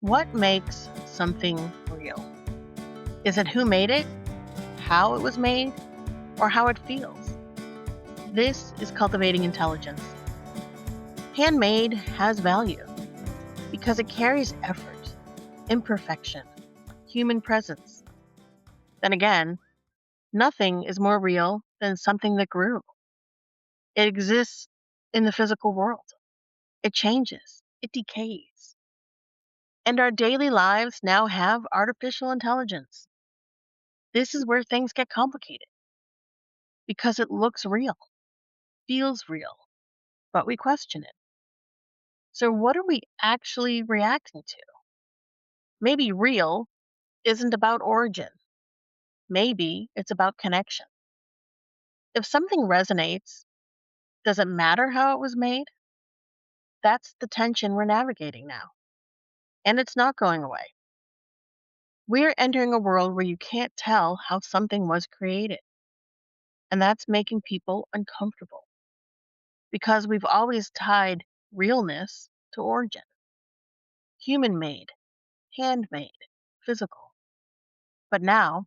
What makes something real? Is it who made it, how it was made, or how it feels? This is Cultivating Intelligence. Handmade has value because it carries effort, imperfection, human presence. Then again, nothing is more real than something that grew. It exists in the physical world. It changes, it decays. And our daily lives now have artificial intelligence. This is where things get complicated because it looks real, feels real, but we question it. So, what are we actually reacting to? Maybe real isn't about origin, maybe it's about connection. If something resonates, does it matter how it was made? That's the tension we're navigating now, and it's not going away. We're entering a world where you can't tell how something was created, and that's making people uncomfortable because we've always tied realness to origin, human made, handmade, physical. But now,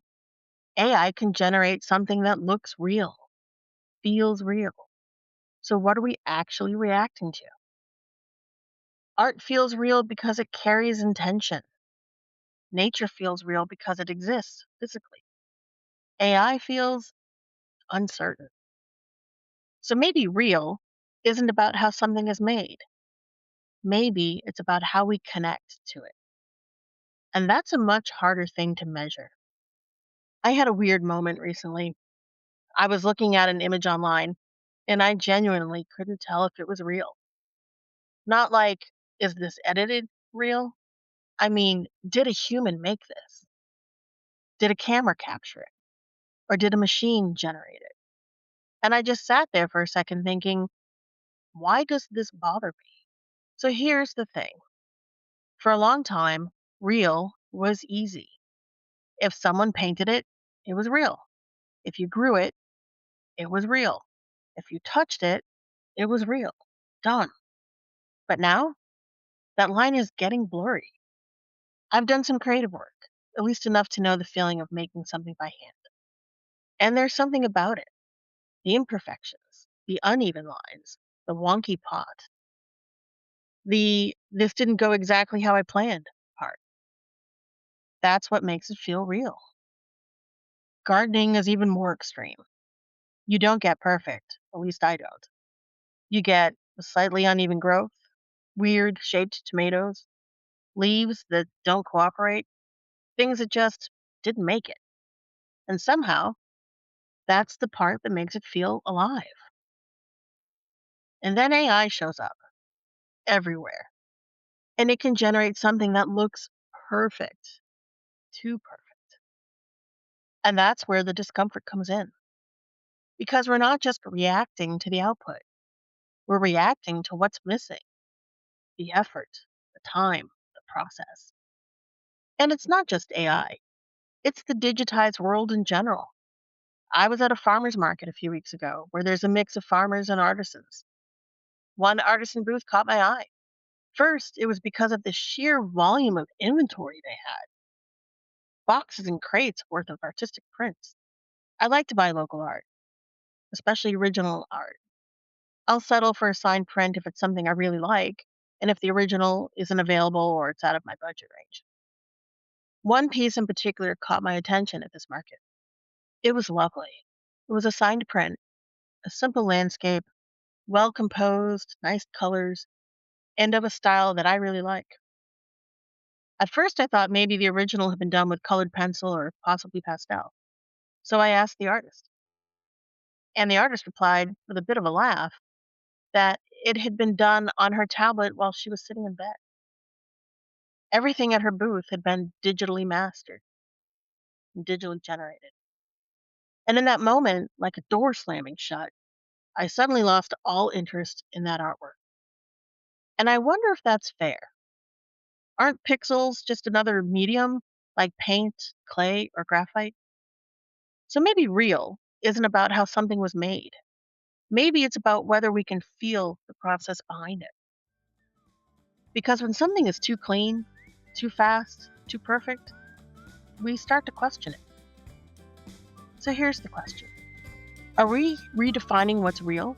AI can generate something that looks real, feels real. So, what are we actually reacting to? Art feels real because it carries intention. Nature feels real because it exists physically. AI feels uncertain. So, maybe real isn't about how something is made. Maybe it's about how we connect to it. And that's a much harder thing to measure. I had a weird moment recently. I was looking at an image online and I genuinely couldn't tell if it was real. Not like, is this edited real? I mean, did a human make this? Did a camera capture it? Or did a machine generate it? And I just sat there for a second thinking, why does this bother me? So here's the thing, for a long time, real was easy. If someone painted it, it was real. If you grew it, it was real. If you touched it, it was real. Done. But now, that line is getting blurry. I've done some creative work, at least enough to know the feeling of making something by hand. And there's something about it, the imperfections, the uneven lines, the wonky pot, the this didn't go exactly how I planned part. That's what makes it feel real. Gardening is even more extreme. You don't get perfect, at least I don't. You get a slightly uneven growth, weird shaped tomatoes, leaves that don't cooperate, things that just didn't make it. And somehow, that's the part that makes it feel alive. And then AI shows up everywhere. And it can generate something that looks perfect, too perfect. And that's where the discomfort comes in. Because we're not just reacting to the output, we're reacting to what's missing, the effort, the time, the process. And it's not just AI, it's the digitized world in general. I was at a farmer's market a few weeks ago where there's a mix of farmers and artisans. One artisan booth caught my eye. First, it was because of the sheer volume of inventory they had, boxes and crates worth of artistic prints. I like to buy local art, especially original art. I'll settle for a signed print if it's something I really like, and if the original isn't available or it's out of my budget range. One piece in particular caught my attention at this market. It was lovely. It was a signed print, a simple landscape, well composed, nice colors, and of a style that I really like. At first, I thought maybe the original had been done with colored pencil or possibly pastel. So I asked the artist, and the artist replied with a bit of a laugh that it had been done on her tablet while she was sitting in bed. Everything at her booth had been digitally mastered and digitally generated. And in that moment, like a door slamming shut, I suddenly lost all interest in that artwork. And I wonder if that's fair. Aren't pixels just another medium like paint, clay, or graphite? So maybe real isn't about how something was made. Maybe it's about whether we can feel the process behind it. Because when something is too clean, too fast, too perfect, we start to question it. So here's the question. Are we redefining what's real?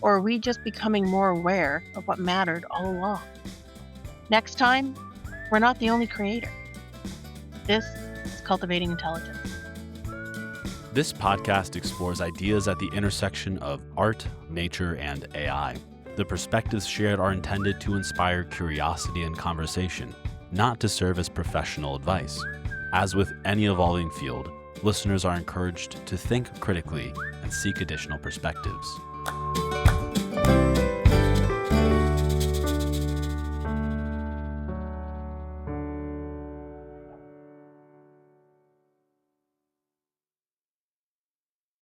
Or are we just becoming more aware of what mattered all along? Next time, we're not the only creator. This is Cultivating Intelligence. This podcast explores ideas at the intersection of art, nature, and AI. The perspectives shared are intended to inspire curiosity and conversation, not to serve as professional advice. As with any evolving field, listeners are encouraged to think critically and seek additional perspectives.